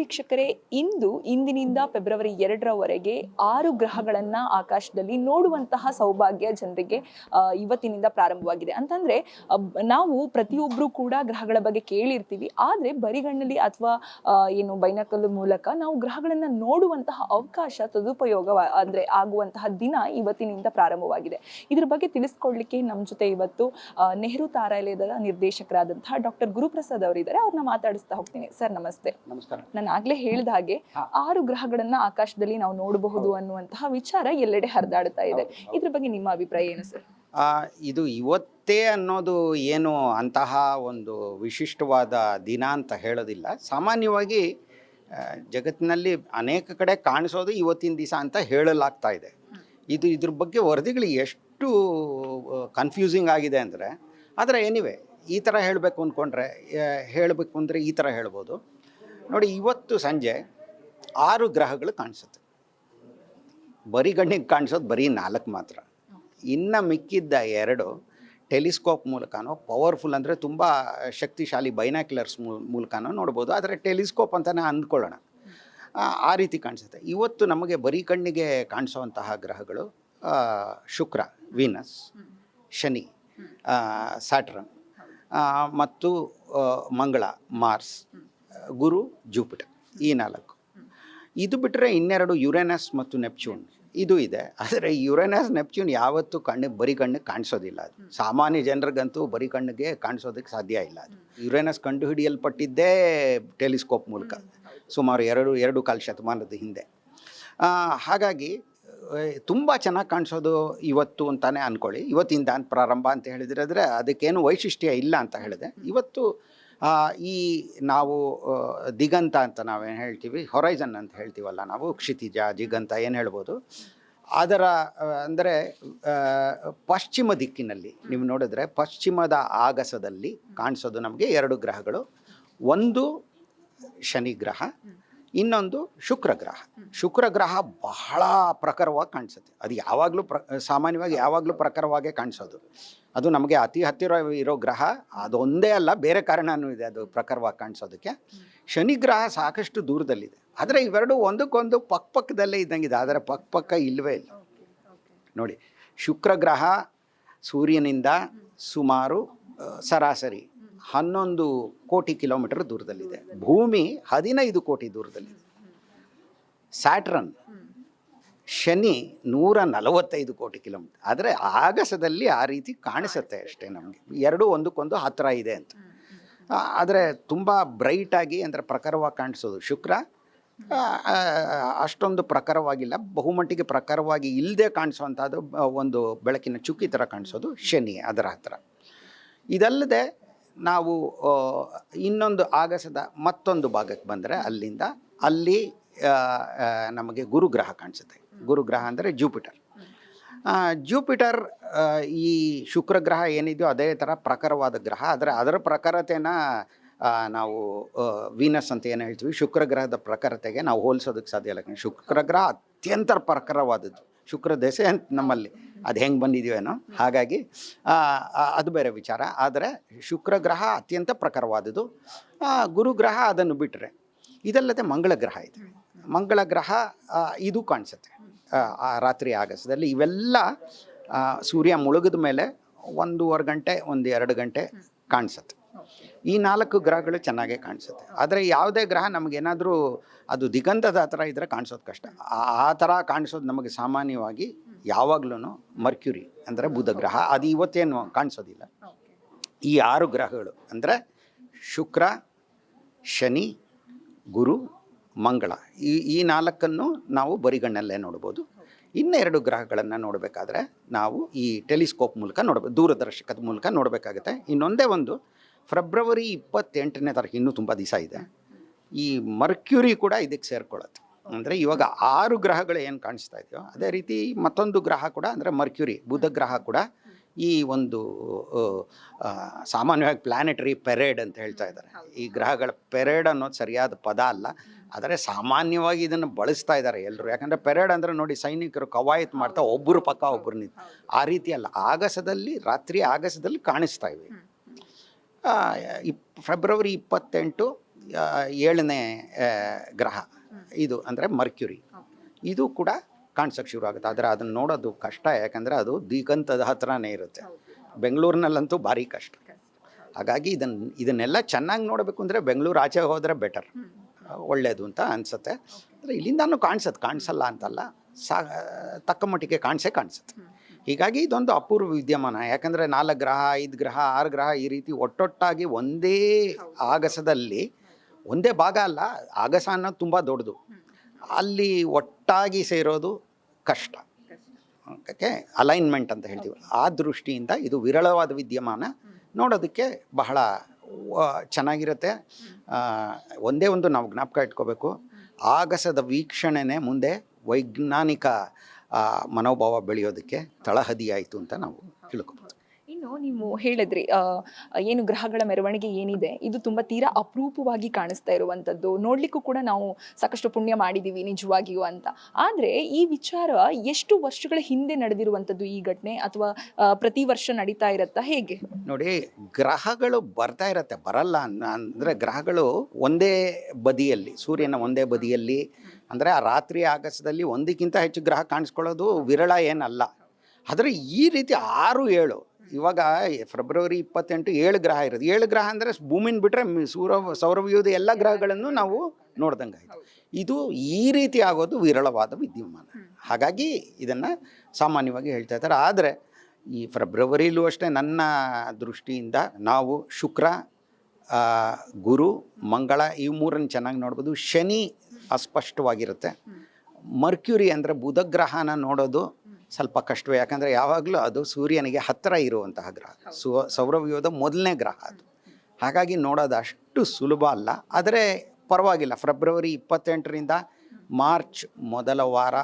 ವೀಕ್ಷಕರೇ, ಇಂದಿನಿಂದ ಫೆಬ್ರವರಿ 2ರವರೆಗೆ 6 ಗ್ರಹಗಳನ್ನ ಆಕಾಶದಲ್ಲಿ ನೋಡುವಂತಹ ಸೌಭಾಗ್ಯ ಜನರಿಗೆ ಇವತ್ತಿನಿಂದ ಪ್ರಾರಂಭವಾಗಿದೆ. ಅಂತಂದ್ರೆ ನಾವು ಪ್ರತಿಯೊಬ್ಬರು ಕೂಡ ಗ್ರಹಗಳ ಬಗ್ಗೆ ಕೇಳಿರ್ತೀವಿ, ಆದ್ರೆ ಬರಿಗಣ್ಣಲ್ಲಿ ಅಥವಾ ಏನು ಬೈನಾಕಲ್ ಮೂಲಕ ನಾವು ಗ್ರಹಗಳನ್ನ ನೋಡುವಂತಹ ಅವಕಾಶ ಸದುಪಯೋಗ ಅಂದ್ರೆ ಆಗುವಂತಹ ದಿನ ಇವತ್ತಿನಿಂದ ಪ್ರಾರಂಭವಾಗಿದೆ. ಇದ್ರ ಬಗ್ಗೆ ತಿಳಿಸ್ಕೊಡ್ಲಿಕ್ಕೆ ನಮ್ಮ ಜೊತೆ ಇವತ್ತು ನೆಹರು ತಾರಾಲಯದ ನಿರ್ದೇಶಕರಾದಂತಹ ಡಾಕ್ಟರ್ ಗುರುಪ್ರಸಾದ್ ಅವರಿದ್ದಾರೆ. ಅವ್ರನ್ನ ಮಾತಾಡಿಸ್ತಾ ಹೋಗ್ತೀನಿ. ಸರ್ ನಮಸ್ತೆ. ನಮಸ್ಕಾರ. ನಾನು ಆಗ್ಲೇ ಹೇಳಿದ ಹಾಗೆ 6 ಗ್ರಹಗಳನ್ನ ಆಕಾಶದಲ್ಲಿ ನಾವು ನೋಡಬಹುದು ಅನ್ನುವಂತಹ ವಿಚಾರ ಎಲ್ಲೆಡೆ ಹರಿದಾಡ್ತಾ ಇದೆ. ಇದ್ರ ಬಗ್ಗೆ ನಿಮ್ಮ ಅಭಿಪ್ರಾಯ ಏನು ಸರ್? ಇದು ಇವತ್ತೇ ಅನ್ನೋದು ಏನು ಅಂತಹ ಒಂದು ವಿಶಿಷ್ಟವಾದ ದಿನ ಅಂತ ಹೇಳೋದಿಲ್ಲ. ಸಾಮಾನ್ಯವಾಗಿ ಜಗತ್ತಿನಲ್ಲಿ ಅನೇಕ ಕಡೆ ಕಾಣಿಸೋದು ಇವತ್ತಿನ ದಿವಸ ಅಂತ ಹೇಳಲಾಗ್ತಾ ಇದೆ. ಇದ್ರ ಬಗ್ಗೆ ವರದಿಗಳು ಎಷ್ಟು ಕನ್ಫ್ಯೂಸಿಂಗ್ ಆಗಿದೆ ಅಂದರೆ, ಆದರೆ ಎನಿವೆ ಈ ಥರ ಹೇಳಬೇಕು ಅಂದರೆ ಈ ಥರ ಹೇಳ್ಬೋದು ನೋಡಿ. ಇವತ್ತು ಸಂಜೆ 6 ಗ್ರಹಗಳು ಕಾಣಿಸುತ್ತೆ. ಬರೀ ಗಣ್ಣಿಗೆ ಕಾಣಿಸೋದು ಬರೀ 4 ಮಾತ್ರ. ಇನ್ನು ಮಿಕ್ಕಿದ್ದ 2 ಟೆಲಿಸ್ಕೋಪ್ ಮೂಲಕನೋ, ಪವರ್ಫುಲ್ ಅಂದರೆ ತುಂಬ ಶಕ್ತಿಶಾಲಿ ಬೈನಾಕ್ಯುಲರ್ಸ್ ಮೂಲಕನೋ ನೋಡ್ಬೋದು. ಆದರೆ ಟೆಲಿಸ್ಕೋಪ್ ಅಂತಲೇ ಅಂದ್ಕೊಳ್ಳೋಣ, ಆ ರೀತಿ ಕಾಣಿಸುತ್ತೆ. ಇವತ್ತು ನಮಗೆ ಬರೀ ಕಣ್ಣಿಗೆ ಕಾಣಿಸೋವಂತಹ ಗ್ರಹಗಳು ಶುಕ್ರ, ವೀನಸ್, ಶನಿ, ಸ್ಯಾಟರ್ನ್ ಮತ್ತು ಮಂಗಳ, ಮಾರ್ಸ್, ಗುರು, ಜೂಪಿಟರ್, ಈ 4. ಇದು ಬಿಟ್ಟರೆ ಇನ್ನೆರಡು ಯುರೇನಸ್ ಮತ್ತು ನೆಪ್ಚೂನ್ ಇದು ಇದೆ. ಆದರೆ ಯುರೇನಸ್, ನೆಪ್ಚೂನ್ ಯಾವತ್ತೂ ಬರೀ ಕಣ್ಣಿಗೆ ಕಾಣಿಸೋದಿಲ್ಲ. ಅದು ಸಾಮಾನ್ಯ ಜನರಿಗಂತೂ ಬರೀ ಕಣ್ಣಿಗೆ ಕಾಣಿಸೋದಕ್ಕೆ ಸಾಧ್ಯ ಇಲ್ಲ. ಅದು ಯುರೇನಸ್ ಕಂಡುಹಿಡಿಯಲ್ಪಟ್ಟಿದ್ದೇ ಟೆಲಿಸ್ಕೋಪ್ ಮೂಲಕ ಸುಮಾರು 2.25 ಶತಮಾನದ ಹಿಂದೆ. ಹಾಗಾಗಿ ತುಂಬ ಚೆನ್ನಾಗಿ ಕಾಣಿಸೋದು ಇವತ್ತು ಅಂತಲೇ ಅಂದ್ಕೊಳ್ಳಿ. ಇವತ್ತಿಂದ ಪ್ರಾರಂಭ ಅಂತ ಹೇಳಿದ್ರೆ ಅದಕ್ಕೇನು ವೈಶಿಷ್ಟ್ಯ ಇಲ್ಲ ಅಂತ ಹೇಳಿದೆ. ಇವತ್ತು ಈ ನಾವು ದಿಗಂತ ಅಂತ ನಾವೇನು ಹೇಳ್ತೀವಿ, ಹೊರೈಸನ್ ಅಂತ ಹೇಳ್ತೀವಲ್ಲ ನಾವು, ಕ್ಷಿತಿಜ, ದಿಗಂತ ಏನು ಹೇಳ್ಬೋದು, ಅದರ ಅಂದರೆ ಪಶ್ಚಿಮ ದಿಕ್ಕಿನಲ್ಲಿ ನೀವು ನೋಡಿದ್ರೆ ಪಶ್ಚಿಮದ ಆಗಸದಲ್ಲಿ ಕಾಣಿಸೋದು ನಮಗೆ 2 ಗ್ರಹಗಳು. ಒಂದು ಶನಿ ಗ್ರಹ, ಇನ್ನೊಂದು ಶುಕ್ರ ಗ್ರಹ. ಶುಕ್ರ ಗ್ರಹ ಬಹಳ ಪ್ರಖರವಾಗಿ ಕಾಣಿಸುತ್ತೆ. ಅದು ಯಾವಾಗಲೂ ಸಾಮಾನ್ಯವಾಗಿ ಯಾವಾಗಲೂ ಪ್ರಖರವಾಗೇ ಕಾಣಿಸೋದು. ಅದು ನಮಗೆ ಅತಿ ಹತ್ತಿರ ಇರೋ ಗ್ರಹ. ಅದೊಂದೇ ಅಲ್ಲ, ಬೇರೆ ಕಾರಣವೂ ಇದೆ ಅದು ಪ್ರಖರವಾಗಿ ಕಾಣಿಸೋದಕ್ಕೆ. ಶನಿ ಗ್ರಹ ಸಾಕಷ್ಟು ದೂರದಲ್ಲಿದೆ. ಆದರೆ ಇವೆರಡು ಒಂದಕ್ಕೊಂದು ಪಕ್ಕದಲ್ಲೇ ಇದ್ದಂಗಿದೆ, ಆದರೆ ಪಕ್ಕ ಇಲ್ಲವೇ ಇಲ್ಲ. ನೋಡಿ, ಶುಕ್ರ ಗ್ರಹ ಸೂರ್ಯನಿಂದ ಸುಮಾರು ಸರಾಸರಿ 11 ಕೋಟಿ ಕಿಲೋಮೀಟರ್ ದೂರದಲ್ಲಿದೆ. ಭೂಮಿ 15 ಕೋಟಿ ದೂರದಲ್ಲಿದೆ. ಸ್ಯಾಟರ್ನ್, ಶನಿ 145 ಕೋಟಿ ಕಿಲೋಮೀಟರ್. ಆದರೆ ಆಗಸದಲ್ಲಿ ಆ ರೀತಿ ಕಾಣಿಸುತ್ತೆ ಅಷ್ಟೇ ನಮಗೆ. ಎರಡೂ ಒಂದಕ್ಕೊಂದು ಹತ್ತಿರ ಇದೆ ಅಂತ. ಆದರೆ ತುಂಬ ಬ್ರೈಟಾಗಿ ಅಂದರೆ ಪ್ರಖರವಾಗಿ ಕಾಣಿಸೋದು ಶುಕ್ರ. ಅಷ್ಟೊಂದು ಪ್ರಖರವಾಗಿಲ್ಲ, ಬಹುಮಟ್ಟಿಗೆ ಪ್ರಖರವಾಗಿ ಇಲ್ಲದೆ ಕಾಣಿಸೋವಂಥದ್ದು ಒಂದು ಬೆಳಕಿನ ಚುಕ್ಕಿ ಥರ ಕಾಣಿಸೋದು ಶನಿ, ಅದರ ಹತ್ತಿರ. ಇದಲ್ಲದೆ ನಾವು ಇನ್ನೊಂದು ಆಗಸದ ಮತ್ತೊಂದು ಭಾಗಕ್ಕೆ ಬಂದರೆ ಅಲ್ಲಿ ನಮಗೆ ಗುರುಗ್ರಹ ಕಾಣಿಸುತ್ತೆ. ಗುರುಗ್ರಹ ಅಂದರೆ ಜೂಪಿಟರ್. ಜೂಪಿಟರ್ ಈ ಶುಕ್ರ ಗ್ರಹ ಏನಿದೆಯೋ ಅದೇ ಥರ ಪ್ರಖರವಾದ ಗ್ರಹ. ಆದರೆ ಅದರ ಪ್ರಖರತೆನ ನಾವು ವೀನಸ್ ಅಂತ ಏನು ಹೇಳ್ತೀವಿ, ಶುಕ್ರ ಗ್ರಹದ ಪ್ರಖರತೆಗೆ ನಾವು ಹೋಲಿಸೋದಕ್ಕೆ ಸಾಧ್ಯ ಇಲ್ಲ. ಶುಕ್ರ ಗ್ರಹ ಅತ್ಯಂತ ಪ್ರಖರವಾದದ್ದು. ಶುಕ್ರ ದೆಸೆ ಅಂತ ನಮ್ಮಲ್ಲಿ ಅದು ಹೆಂಗೆ ಬಂದಿದೆಯೇನೋ, ಹಾಗಾಗಿ ಅದು ಬೇರೆ ವಿಚಾರ. ಆದರೆ ಶುಕ್ರ ಗ್ರಹ ಅತ್ಯಂತ ಪ್ರಖರವಾದದ್ದು. ಗುರುಗ್ರಹ ಅದನ್ನು ಬಿಟ್ಟರೆ ಇದಲ್ಲದೆ ಮಂಗಳ ಗ್ರಹ ಇದೆ. ಮಂಗಳ ಗ್ರಹ ಇದು ಕಾಣಿಸುತ್ತೆ ರಾತ್ರಿ ಆಗಸದಲ್ಲಿ. ಇವೆಲ್ಲ ಸೂರ್ಯ ಮುಳುಗಿದ ಮೇಲೆ 1.5 ಗಂಟೆ 1-2 ಗಂಟೆ ಕಾಣಿಸುತ್ತೆ. ಈ 4 ಗ್ರಹಗಳು ಚೆನ್ನಾಗೇ ಕಾಣಿಸುತ್ತೆ. ಆದರೆ ಯಾವುದೇ ಗ್ರಹ ನಮಗೇನಾದರೂ ಅದು ದಿಗಂತದ ಹತ್ರ ಇದ್ದರೆ ಕಾಣಿಸೋದು ಕಷ್ಟ. ಆ ಥರ ಕಾಣಿಸೋದು ನಮಗೆ ಸಾಮಾನ್ಯವಾಗಿ ಯಾವಾಗಲೂ ಮರ್ಕ್ಯುರಿ ಅಂದರೆ ಬುಧ ಗ್ರಹ. ಅದು ಇವತ್ತೇನು ಕಾಣಿಸೋದಿಲ್ಲ. ಈ 6 ಗ್ರಹಗಳು ಅಂದರೆ ಶುಕ್ರ, ಶನಿ, ಗುರು, ಮಂಗಳ, ಈ 4 ನಾವು ಬರಿಗಣ್ಣಲ್ಲೇ ನೋಡ್ಬೋದು. ಇನ್ನು 2 ಗ್ರಹಗಳನ್ನು ನೋಡಬೇಕಾದ್ರೆ ನಾವು ಈ ಟೆಲಿಸ್ಕೋಪ್ ಮೂಲಕ ನೋಡ್ಬೋದು, ದೂರದರ್ಶಕದ ಮೂಲಕ ನೋಡಬೇಕಾಗುತ್ತೆ. ಇನ್ನೊಂದೇ ಒಂದು, ಫೆಬ್ರವರಿ 28ನೇ ತಾರೀಕು, ಇನ್ನೂ ತುಂಬ ದಿವಸ ಇದೆ, ಈ ಮರ್ಕ್ಯುರಿ ಕೂಡ ಇದಕ್ಕೆ ಸೇರ್ಕೊಳ್ಳುತ್ತೆ. ಅಂದರೆ ಇವಾಗ 6 ಗ್ರಹಗಳು ಏನು ಕಾಣಿಸ್ತಾ ಇದೆಯೋ ಅದೇ ರೀತಿ ಮತ್ತೊಂದು ಗ್ರಹ ಕೂಡ ಅಂದರೆ ಮರ್ಕ್ಯುರಿ, ಬುಧ ಗ್ರಹ ಕೂಡ ಈ ಒಂದು ಸಾಮಾನ್ಯವಾಗಿ ಪ್ಲಾನೆಟರಿ ಪೆರೇಡ್ ಅಂತ ಹೇಳ್ತಾ ಇದ್ದಾರೆ. ಈ ಗ್ರಹಗಳ ಪೆರೇಡ್ ಅನ್ನೋದು ಸರಿಯಾದ ಪದ ಅಲ್ಲ, ಆದರೆ ಸಾಮಾನ್ಯವಾಗಿ ಇದನ್ನು ಬಳಸ್ತಾ ಇದ್ದಾರೆ ಎಲ್ಲರೂ. ಯಾಕಂದರೆ ಪೆರೇಡ್ ಅಂದರೆ ನೋಡಿ, ಸೈನಿಕರು ಕವಾಯತ್ ಮಾಡ್ತಾ ಒಬ್ಬರು ಪಕ್ಕ ಒಬ್ಬರು ನಿಂತು, ಆ ರೀತಿ ಅಲ್ಲ, ಆಗಸದಲ್ಲಿ ರಾತ್ರಿ ಆಗಸದಲ್ಲಿ ಕಾಣಿಸ್ತಾ ಇವೆ. ಫೆಬ್ರವರಿ 28 ಏಳನೇ ಗ್ರಹ ಇದು ಅಂದರೆ ಮರ್ಕ್ಯುರಿ. ಇದು ಕೂಡ ಕಾಣಿಸೋಕ್ಕೆ ಶುರು ಆಗುತ್ತೆ. ಆದರೆ ಅದನ್ನು ನೋಡೋದು ಕಷ್ಟ, ಯಾಕಂದರೆ ಅದು ದಿಗಂತದ ಹತ್ರನೇ ಇರುತ್ತೆ. ಬೆಂಗಳೂರಿನಲ್ಲಂತೂ ಭಾರಿ ಕಷ್ಟ. ಹಾಗಾಗಿ ಇದನ್ನೆಲ್ಲ ಚೆನ್ನಾಗಿ ನೋಡಬೇಕು ಅಂದರೆ ಬೆಂಗಳೂರು ಆಚೆ ಹೋದರೆ ಬೆಟರ್, ಒಳ್ಳೆಯದು ಅಂತ ಅನಿಸುತ್ತೆ. ಅಂದರೆ ಇಲ್ಲಿಂದನೂ ಕಾಣಿಸಲ್ಲ ಅಂತಲ್ಲ, ತಕ್ಕ ಮಟ್ಟಿಗೆ ಕಾಣಿಸುತ್ತೆ. ಹೀಗಾಗಿ ಇದೊಂದು ಅಪೂರ್ವ ವಿದ್ಯಮಾನ. ಯಾಕಂದರೆ 4 ಗ್ರಹ 5 ಗ್ರಹ 6 ಗ್ರಹ ಈ ರೀತಿ ಒಟ್ಟೊಟ್ಟಾಗಿ ಒಂದೇ ಆಗಸದಲ್ಲಿ, ಒಂದೇ ಭಾಗ ಅಲ್ಲ, ಆಗಸ ಅನ್ನೋದು ತುಂಬ ದೊಡ್ಡದು, ಅಲ್ಲಿ ಒಟ್ಟಾಗಿ ಸೇರೋದು ಕಷ್ಟ. ಓಕೆ, ಅಲೈನ್ಮೆಂಟ್ ಅಂತ ಹೇಳ್ತೀವಿ. ಆ ದೃಷ್ಟಿಯಿಂದ ಇದು ವಿರಳವಾದ ವಿದ್ಯಮಾನ, ನೋಡೋದಕ್ಕೆ ಬಹಳ ಚೆನ್ನಾಗಿರುತ್ತೆ. ಒಂದೇ ಒಂದು ನಾವು ಜ್ಞಾಪಕ ಇಟ್ಕೋಬೇಕು, ಆಗಸದ ವೀಕ್ಷಣೆನೇ ಮುಂದೆ ವೈಜ್ಞಾನಿಕ ಮನೋಭಾವ ಬೆಳೆಯೋದಕ್ಕೆ ತಳಹದಿಯಾಯಿತು ಅಂತ ನಾವು ತಿಳ್ಕೊಬೋದು. ಇನ್ನು ನೀವು ಹೇಳಿದ್ರಿ ಏನು ಗ್ರಹಗಳ ಮೆರವಣಿಗೆ ಏನಿದೆ ಇದು ತುಂಬ ತೀರಾ ಅಪರೂಪವಾಗಿ ಕಾಣಿಸ್ತಾ ಇರುವಂಥದ್ದು, ನೋಡ್ಲಿಕ್ಕೂ ಕೂಡ ನಾವು ಸಾಕಷ್ಟು ಪುಣ್ಯ ಮಾಡಿದ್ದೀವಿ ನಿಜವಾಗಿಯೂ ಅಂತ. ಆದರೆ ಈ ವಿಚಾರ ಎಷ್ಟು ವರ್ಷಗಳ ಹಿಂದೆ ನಡೆದಿರುವಂಥದ್ದು ಈ ಘಟನೆ, ಅಥವಾ ಪ್ರತಿ ವರ್ಷ ನಡೀತಾ ಇರತ್ತಾ, ಹೇಗೆ? ನೋಡಿ, ಗ್ರಹಗಳು ಬರ್ತಾ ಇರತ್ತೆ, ಬರಲ್ಲ ಅಂದರೆ ಗ್ರಹಗಳು ಒಂದೇ ಬದಿಯಲ್ಲಿ, ಸೂರ್ಯನ ಒಂದೇ ಬದಿಯಲ್ಲಿ, ಅಂದರೆ ಆ ರಾತ್ರಿ ಆಗಸದಲ್ಲಿ ಒಂದಕ್ಕಿಂತ ಹೆಚ್ಚು ಗ್ರಹ ಕಾಣಿಸ್ಕೊಳ್ಳೋದು ವಿರಳ ಏನಲ್ಲ. ಆದರೆ ಈ ರೀತಿ 6-7, ಇವಾಗ ಫೆಬ್ರವರಿ 28 7 ಗ್ರಹ ಇರೋದು. 7 ಗ್ರಹ ಅಂದರೆ ಭೂಮಿನ ಬಿಟ್ಟರೆ ಸೌರವ್ಯೂಹದ ಎಲ್ಲ ಗ್ರಹಗಳನ್ನು ನಾವು ನೋಡ್ದಂಗೆ ಆಯಿತು. ಇದು ಈ ರೀತಿ ಆಗೋದು ವಿರಳವಾದ ವಿದ್ಯಮಾನ. ಹಾಗಾಗಿ ಇದನ್ನು ಸಾಮಾನ್ಯವಾಗಿ ಹೇಳ್ತಾ ಇದ್ದಾರೆ. ಆದರೆ ಈ ಫೆಬ್ರವರಿಲೂ ಅಷ್ಟೇ ನನ್ನ ದೃಷ್ಟಿಯಿಂದ ನಾವು ಶುಕ್ರ, ಗುರು, ಮಂಗಳ ಈ 3 ಚೆನ್ನಾಗಿ ನೋಡ್ಬೋದು. ಶನಿ ಅಸ್ಪಷ್ಟವಾಗಿರುತ್ತೆ. ಮರ್ಕ್ಯುರಿ ಅಂದರೆ ಬುಧ ಗ್ರಹನ ನೋಡೋದು ಸ್ವಲ್ಪ ಕಷ್ಟವೇ, ಯಾಕಂದರೆ ಯಾವಾಗಲೂ ಅದು ಸೂರ್ಯನಿಗೆ ಹತ್ತಿರ ಇರುವಂತಹ ಗ್ರಹ, ಸೌರವ್ಯೂಹದ ಮೊದಲನೇ ಗ್ರಹ ಅದು. ಹಾಗಾಗಿ ನೋಡೋದು ಅಷ್ಟು ಸುಲಭ ಅಲ್ಲ. ಆದರೆ ಪರವಾಗಿಲ್ಲ, ಫೆಬ್ರವರಿ 28ರಿಂದ ಮಾರ್ಚ್ ಮೊದಲ ವಾರ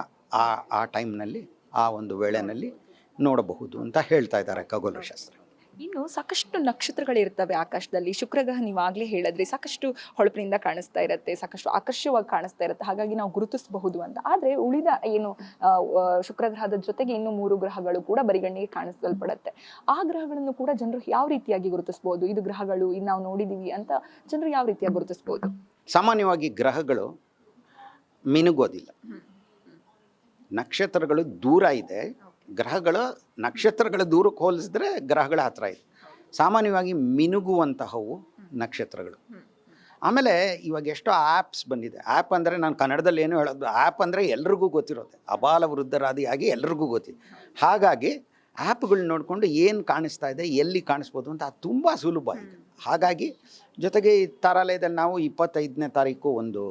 ಆ ಟೈಮ್ನಲ್ಲಿ, ಆ ಒಂದು ವೇಳೆಯಲ್ಲಿ ನೋಡಬಹುದು ಅಂತ ಹೇಳ್ತಾ ಇದ್ದಾರೆ ಖಗೋಳಶಾಸ್ತ್ರ. ಇನ್ನು ಸಾಕಷ್ಟು ನಕ್ಷತ್ರಗಳಿರ್ತವೆ ಆಕಾಶದಲ್ಲಿ. ಶುಕ್ರಗ್ರಹ ನೀವಾಗಲೇ ಹೇಳಿದ್ರಿ, ಸಾಕಷ್ಟು ಹೊಳಪಿನಿಂದ ಕಾಣಿಸ್ತಾ ಇರುತ್ತೆ, ಸಾಕಷ್ಟು ಆಕರ್ಷವಾಗಿ ಕಾಣಿಸ್ತಾ ಇರುತ್ತೆ, ಹಾಗಾಗಿ ನಾವು ಗುರುತಿಸಬಹುದು ಅಂತ. ಆದರೆ ಉಳಿದ ಏನು ಶುಕ್ರಗ್ರಹದ ಜೊತೆಗೆ ಇನ್ನು 3 ಗ್ರಹಗಳು ಕೂಡ ಬರಿಗಣ್ಣಿಗೆ ಕಾಣಿಸಲ್ಪಡುತ್ತೆ. ಆ ಗ್ರಹಗಳನ್ನು ಕೂಡ ಜನರು ಯಾವ ರೀತಿಯಾಗಿ ಗುರುತಿಸಬಹುದು? ಇದು ಗ್ರಹಗಳು, ಇದು ನಾವು ನೋಡಿದ್ದೀವಿ ಅಂತ ಜನರು ಯಾವ ರೀತಿಯಾಗಿ ಗುರುತಿಸಬಹುದು? ಸಾಮಾನ್ಯವಾಗಿ ಗ್ರಹಗಳು ಮಿನುಗೋದಿಲ್ಲ. ನಕ್ಷತ್ರಗಳು ದೂರ ಇದೆ, ನಕ್ಷತ್ರಗಳ ದೂರಕ್ಕೆ ಹೋಲಿಸಿದ್ರೆ ಗ್ರಹಗಳ ಹತ್ರ ಇದೆ. ಸಾಮಾನ್ಯವಾಗಿ ಮಿನುಗುವಂತಹವು ನಕ್ಷತ್ರಗಳು. ಆಮೇಲೆ ಇವಾಗ ಎಷ್ಟೋ ಆ್ಯಪ್ಸ್ ಬಂದಿದೆ. ಆ್ಯಪ್ ಅಂದರೆ ನಾನು ಕನ್ನಡದಲ್ಲಿ ಏನು ಹೇಳೋದು, ಆ್ಯಪ್ ಅಂದರೆ ಎಲ್ರಿಗೂ ಗೊತ್ತಿರೋದೆ, ಅಬಾಲ ವೃದ್ಧರಾದಿಯಾಗಿ ಎಲ್ರಿಗೂ ಗೊತ್ತಿದೆ. ಹಾಗಾಗಿ ಆ್ಯಪ್ಗಳು ನೋಡಿಕೊಂಡು ಏನು ಕಾಣಿಸ್ತಾ ಇದೆ, ಎಲ್ಲಿ ಕಾಣಿಸ್ಬೋದು ಅಂತ ಅದು ತುಂಬ ಸುಲಭ ಇದೆ. ಹಾಗಾಗಿ ಜೊತೆಗೆ ಈ ತಾರಾಲಯದಲ್ಲಿ ನಾವು 25ನೇ ತಾರೀಕು ಒಂದು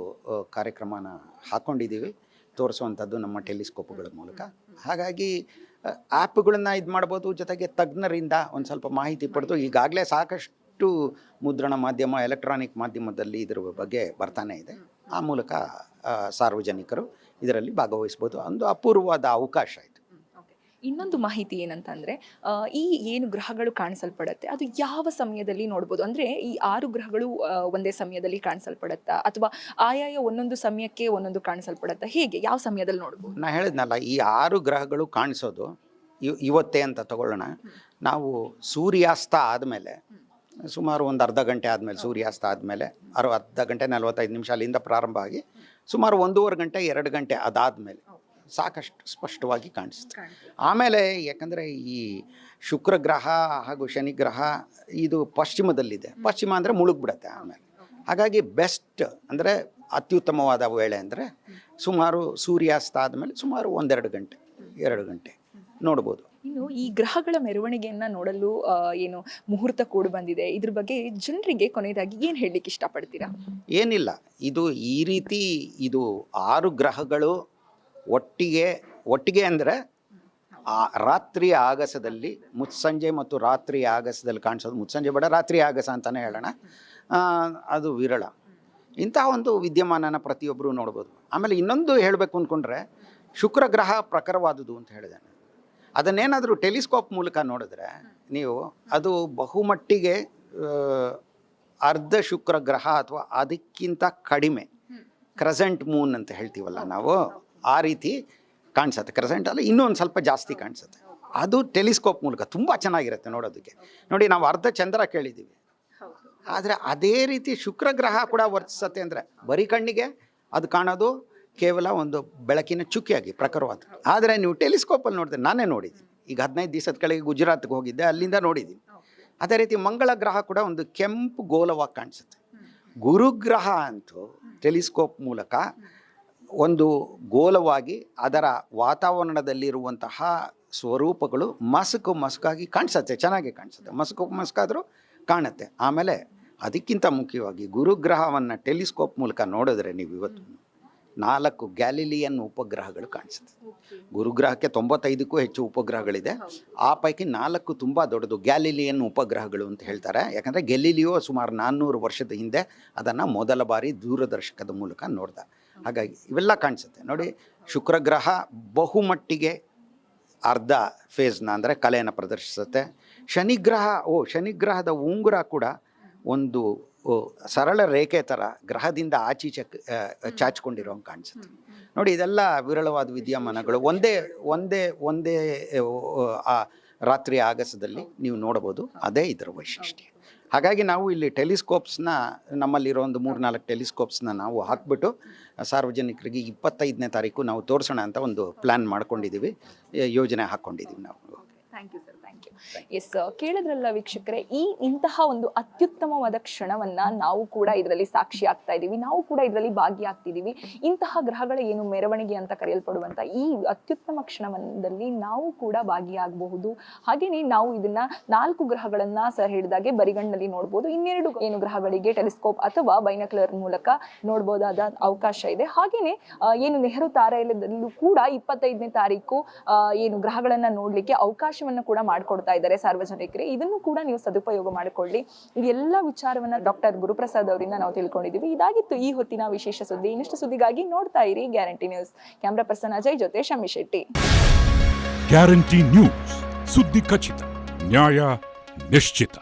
ಕಾರ್ಯಕ್ರಮನ ಹಾಕ್ಕೊಂಡಿದ್ದೀವಿ, ತೋರಿಸುವಂಥದ್ದು ನಮ್ಮ ಟೆಲಿಸ್ಕೋಪ್ಗಳ ಮೂಲಕ. ಹಾಗಾಗಿ ಆ್ಯಪ್ಗಳನ್ನ ಇದು ಮಾಡ್ಬೋದು. ಜೊತೆಗೆ ತಜ್ಞರಿಂದ ಒಂದು ಸ್ವಲ್ಪ ಮಾಹಿತಿ ಪಡೆದು, ಈಗಾಗಲೇ ಸಾಕಷ್ಟು ಮುದ್ರಣ ಮಾಧ್ಯಮ, ಎಲೆಕ್ಟ್ರಾನಿಕ್ ಮಾಧ್ಯಮದಲ್ಲಿ ಇದರ ಬಗ್ಗೆ ಬರ್ತಾನೆ ಇದೆ. ಆ ಮೂಲಕ ಸಾರ್ವಜನಿಕರು ಇದರಲ್ಲಿ ಭಾಗವಹಿಸ್ಬೋದು. ಒಂದು ಅಪೂರ್ವವಾದ ಅವಕಾಶ ಇದು. ಇನ್ನೊಂದು ಮಾಹಿತಿ ಏನಂತಂದರೆ, ಈ ಏನು ಗ್ರಹಗಳು ಕಾಣಿಸಲ್ಪಡುತ್ತೆ ಅದು ಯಾವ ಸಮಯದಲ್ಲಿ ನೋಡ್ಬೋದು? ಅಂದರೆ ಈ 6 ಗ್ರಹಗಳು ಒಂದೇ ಸಮಯದಲ್ಲಿ ಕಾಣಿಸಲ್ಪಡುತ್ತಾ, ಅಥವಾ ಆಯಾಯ ಒಂದೊಂದು ಸಮಯಕ್ಕೆ ಒಂದೊಂದು ಕಾಣಿಸಲ್ಪಡುತ್ತಾ, ಹೇಗೆ, ಯಾವ ಸಮಯದಲ್ಲಿ ನೋಡ್ಬೋದು? ನಾನು ಹೇಳಿದ್ನಲ್ಲ, ಈ 6 ಗ್ರಹಗಳು ಕಾಣಿಸೋದು ಇವತ್ತೇ ಅಂತ ತಗೊಳ್ಳೋಣ. ನಾವು ಸೂರ್ಯಾಸ್ತ ಆದಮೇಲೆ ಸುಮಾರು ಒಂದು ಅರ್ಧ ಗಂಟೆ ಆದಮೇಲೆ, ಸೂರ್ಯಾಸ್ತ ಆದಮೇಲೆ ಅರ್ಧ ಗಂಟೆ 45 ನಿಮಿಷ ಅಲ್ಲಿಂದ ಪ್ರಾರಂಭ ಆಗಿ ಸುಮಾರು 1.5 ಗಂಟೆ 2 ಗಂಟೆ ಅದಾದಮೇಲೆ ಸಾಕಷ್ಟು ಸ್ಪಷ್ಟವಾಗಿ ಕಾಣಿಸುತ್ತೆ. ಆಮೇಲೆ ಯಾಕಂದರೆ ಈ ಶುಕ್ರ ಗ್ರಹ ಹಾಗೂ ಶನಿ ಗ್ರಹ ಇದು ಪಶ್ಚಿಮದಲ್ಲಿದೆ, ಪಶ್ಚಿಮ ಅಂದರೆ ಮುಳುಗ್ಬಿಡುತ್ತೆ ಆಮೇಲೆ. ಹಾಗಾಗಿ ಬೆಸ್ಟ್ ಅಂದರೆ ಅತ್ಯುತ್ತಮವಾದ ವೇಳೆ ಅಂದರೆ ಸುಮಾರು ಸೂರ್ಯಾಸ್ತ ಆದಮೇಲೆ ಸುಮಾರು 1-2 ಗಂಟೆ 2 ಗಂಟೆ ನೋಡ್ಬೋದು. ಇನ್ನು ಈ ಗ್ರಹಗಳ ಮೆರವಣಿಗೆಯನ್ನು ನೋಡಲು ಏನು ಮುಹೂರ್ತ ಕೂಡ ಬಂದಿದೆ, ಇದ್ರ ಬಗ್ಗೆ ಜನರಿಗೆ ಕೊನೆಯದಾಗಿ ಏನು ಹೇಳಲಿಕ್ಕೆ ಇಷ್ಟಪಡ್ತೀರಾ? ಏನಿಲ್ಲ, ಇದು ಈ ರೀತಿ ಇದು 6 ಗ್ರಹಗಳು ಒಟ್ಟಿಗೆ ಅಂದರೆ ರಾತ್ರಿ ಆಗಸದಲ್ಲಿ ಮುತ್ಸಂಜೆ ಮತ್ತು ರಾತ್ರಿ ಆಗಸದಲ್ಲಿ ಕಾಣಿಸೋದು, ಮುತ್ಸಂಜೆ ಬೇಡ ರಾತ್ರಿ ಆಗಸ ಅಂತಲೇ ಹೇಳೋಣ, ಅದು ವಿರಳ. ಇಂತಹ ಒಂದು ವಿದ್ಯಮಾನನ ಪ್ರತಿಯೊಬ್ಬರು ನೋಡ್ಬೋದು. ಆಮೇಲೆ ಇನ್ನೊಂದು ಹೇಳಬೇಕು ಅಂದ್ಕೊಂಡ್ರೆ, ಶುಕ್ರ ಗ್ರಹ ಪ್ರಖರವಾದುದು ಅಂತ ಹೇಳಿದೆ. ಅದನ್ನೇನಾದರೂ ಟೆಲಿಸ್ಕೋಪ್ ಮೂಲಕ ನೋಡಿದ್ರೆ ನೀವು ಅದು ಬಹುಮಟ್ಟಿಗೆ ಅರ್ಧ ಶುಕ್ರ ಗ್ರಹ ಅಥವಾ ಅದಕ್ಕಿಂತ ಕಡಿಮೆ, ಕ್ರೆಸೆಂಟ್ ಮೂನ್ ಅಂತ ಹೇಳ್ತೀವಲ್ಲ ನಾವು, ಆ ರೀತಿ ಕಾಣಿಸುತ್ತೆ. ಕ್ರೆಸೆಂಟ್ ಅಲ್ಲ, ಇನ್ನೊಂದು ಸ್ವಲ್ಪ ಜಾಸ್ತಿ ಕಾಣಿಸುತ್ತೆ. ಅದು ಟೆಲಿಸ್ಕೋಪ್ ಮೂಲಕ ತುಂಬ ಚೆನ್ನಾಗಿರುತ್ತೆ ನೋಡೋದಕ್ಕೆ. ನೋಡಿ, ನಾವು ಅರ್ಧ ಚಂದ್ರ ಕೇಳಿದ್ದೀವಿ, ಆದರೆ ಅದೇ ರೀತಿ ಶುಕ್ರ ಗ್ರಹ ಕೂಡ ವರ್ತಿಸತ್ತೆ ಅಂದರೆ ಬರೀ ಕಣ್ಣಿಗೆ ಅದು ಕಾಣೋದು ಕೇವಲ ಒಂದು ಬೆಳಕಿನ ಚುಕ್ಕಿಯಾಗಿ ಪ್ರಖರವಾದ. ಆದರೆ ನೀವು ಟೆಲಿಸ್ಕೋಪಲ್ಲಿ ನೋಡಿದ್ರೆ, ನಾನೇ ನೋಡಿದ್ದೀನಿ ಈಗ 15 ದಿವಸದ ಕೆಳಗೆ ಗುಜರಾತ್ಗೆ ಹೋಗಿದ್ದೆ, ಅಲ್ಲಿಂದ ನೋಡಿದ್ದೀನಿ. ಅದೇ ರೀತಿ ಮಂಗಳ ಗ್ರಹ ಕೂಡ ಒಂದು ಕೆಂಪು ಗೋಲವಾಗಿ ಕಾಣಿಸುತ್ತೆ. ಗುರುಗ್ರಹ ಅಂತೂ ಟೆಲಿಸ್ಕೋಪ್ ಮೂಲಕ ಒಂದು ಗೋಲವಾಗಿ ಅದರ ವಾತಾವರಣದಲ್ಲಿರುವಂತಹ ಸ್ವರೂಪಗಳು ಮಸುಕಾಗಿ ಕಾಣಿಸುತ್ತೆ, ಚೆನ್ನಾಗಿ ಕಾಣಿಸುತ್ತೆ, ಮಸುಕಾದರೂ ಕಾಣುತ್ತೆ. ಆಮೇಲೆ ಅದಕ್ಕಿಂತ ಮುಖ್ಯವಾಗಿ ಗುರುಗ್ರಹವನ್ನು ಟೆಲಿಸ್ಕೋಪ್ ಮೂಲಕ ನೋಡಿದ್ರೆ ನೀವು ಇವತ್ತು 4 ಗ್ಯಾಲಿಲಿಯನ್ ಉಪಗ್ರಹಗಳು ಕಾಣಿಸುತ್ತೆ. ಗುರುಗ್ರಹಕ್ಕೆ 95ಕ್ಕೂ ಹೆಚ್ಚು ಉಪಗ್ರಹಗಳಿದೆ. ಆ ಪೈಕಿ 4 ತುಂಬ ದೊಡ್ಡದು ಗ್ಯಾಲಿಲಿಯನ್ ಉಪಗ್ರಹಗಳು ಅಂತ ಹೇಳ್ತಾರೆ. ಯಾಕಂದರೆ ಗೆಲಿಲಿಯೋ ಸುಮಾರು 400 ವರ್ಷದ ಹಿಂದೆ ಅದನ್ನು ಮೊದಲ ಬಾರಿ ದೂರದರ್ಶಕದ ಮೂಲಕ ನೋಡ್ದ. ಹಾಗಾಗಿ ಇವೆಲ್ಲ ಕಾಣಿಸುತ್ತೆ ನೋಡಿ. ಶುಕ್ರಗ್ರಹ ಬಹುಮಟ್ಟಿಗೆ ಅರ್ಧ ಫೇಸ್ನ ಅಂದರೆ ಕಲೆಯನ್ನು ಪ್ರದರ್ಶಿಸುತ್ತೆ. ಶನಿಗ್ರಹದ ಉಂಗುರ ಕೂಡ ಒಂದು ಸರಳ ರೇಖೆ ಥರ ಗ್ರಹದಿಂದ ಆಚೀಚೆ ಚಾಚಿಕೊಂಡಿರೋಂಗೆ ಕಾಣಿಸುತ್ತೆ ನೋಡಿ. ಇದೆಲ್ಲ ವಿರಳವಾದ ವಿದ್ಯಮಾನಗಳು ಒಂದೇ ಆ ರಾತ್ರಿ ಆಗಸದಲ್ಲಿ ನೀವು ನೋಡ್ಬೋದು. ಅದೇ ಇದರ ವೈಶಿಷ್ಟ್ಯ. ಹಾಗಾಗಿ ನಾವು ಇಲ್ಲಿ ಟೆಲಿಸ್ಕೋಪ್ಸ್ನ, ನಮ್ಮಲ್ಲಿರೋ ಒಂದು 3-4 ಟೆಲಿಸ್ಕೋಪ್ಸ್ನ ನಾವು ಹಾಕ್ಬಿಟ್ಟು ಸಾರ್ವಜನಿಕರಿಗೆ 25ನೇ ತಾರೀಕು ನಾವು ತೋರಿಸೋಣ ಅಂತ ಒಂದು ಪ್ಲ್ಯಾನ್ ಮಾಡ್ಕೊಂಡಿದ್ದೀವಿ, ಯೋಜನೆ ಹಾಕ್ಕೊಂಡಿದ್ದೀವಿ ನಾವು. Thank you sir, thank you. Yes, ಕೇಳಿದ್ರಲ್ಲ ವೀಕ್ಷಕರೇ, ಇಂತಹ ಒಂದು ಅತ್ಯುತ್ತಮವಾದ ಕ್ಷಣವನ್ನ ನಾವು ಕೂಡ ಇದರಲ್ಲಿ ಸಾಕ್ಷಿ ಆಗ್ತಾ ಇದ್ದೀವಿ, ನಾವು ಕೂಡ ಇದರಲ್ಲಿ ಭಾಗಿಯಾಗ್ತಿದ್ದೀವಿ. ಇಂತಹ ಗ್ರಹಗಳ ಏನು ಮೆರವಣಿಗೆ ಅಂತ ಕರೆಯಲ್ಪಡುವಂತ ಈ ಅತ್ಯುತ್ತಮ ಕ್ಷಣದಲ್ಲಿ ನಾವು ಕೂಡ ಭಾಗಿಯಾಗಬಹುದು. ಹಾಗೇನೆ ನಾವು ಇದನ್ನ 4 ಗ್ರಹಗಳನ್ನ ಸರ್ ಹೇಳಿದಾಗೆ ಬರಿಗಣ್ಣಲ್ಲಿ ನೋಡ್ಬೋದು. 2 ಏನು ಗ್ರಹಗಳಿಗೆ ಟೆಲಿಸ್ಕೋಪ್ ಅಥವಾ ಬೈನಾಕ್ಯುಲರ್ ಮೂಲಕ ನೋಡ್ಬೋದಾದ ಅವಕಾಶ ಇದೆ. ಹಾಗೇನೆ ಏನು ನೆಹರು ತಾರಾಲಯದಲ್ಲೂ ಕೂಡ 25ನೇ ತಾರೀಕು ಏನು ಗ್ರಹಗಳನ್ನ ನೋಡ್ಲಿಕ್ಕೆ ಅವಕಾಶವನ್ನ ಕೂಡ ಮಾಡ್ಕೊಡ್ತಾ ಇದ್ದಾರೆ ಸಾರ್ವಜನಿಕರಿಗೆ. ಇದನ್ನು ಕೂಡ ನೀವು ಸದುಪಯೋಗ ಮಾಡಿಕೊಳ್ಳಿ. ಇದೆಲ್ಲ ವಿಚಾರವನ್ನ ಡಾಕ್ಟರ್ ಗುರುಪ್ರಸಾದ್ ಅವರಿಂದ ನಾವು ತಿಳ್ಕೊಂಡಿದ್ದೀವಿ. ಇದಾಗಿತ್ತು ಈ ಹೊತ್ತಿನ ವಿಶೇಷ ಸುದ್ದಿ. ಇನ್ನಷ್ಟು ಸುದ್ದಿಗಾಗಿ ನೋಡ್ತಾ ಇರಿ guarantee news. Camera person Ajay ಜೊತೆ ಶಮಿ ಶೆಟ್ಟಿ. ಗ್ಯಾರಂಟಿ ನ್ಯೂಸ್, ಸುದ್ದಿ ಖಚಿತ, ನ್ಯಾಯ ನಿಶ್ಚಿತ.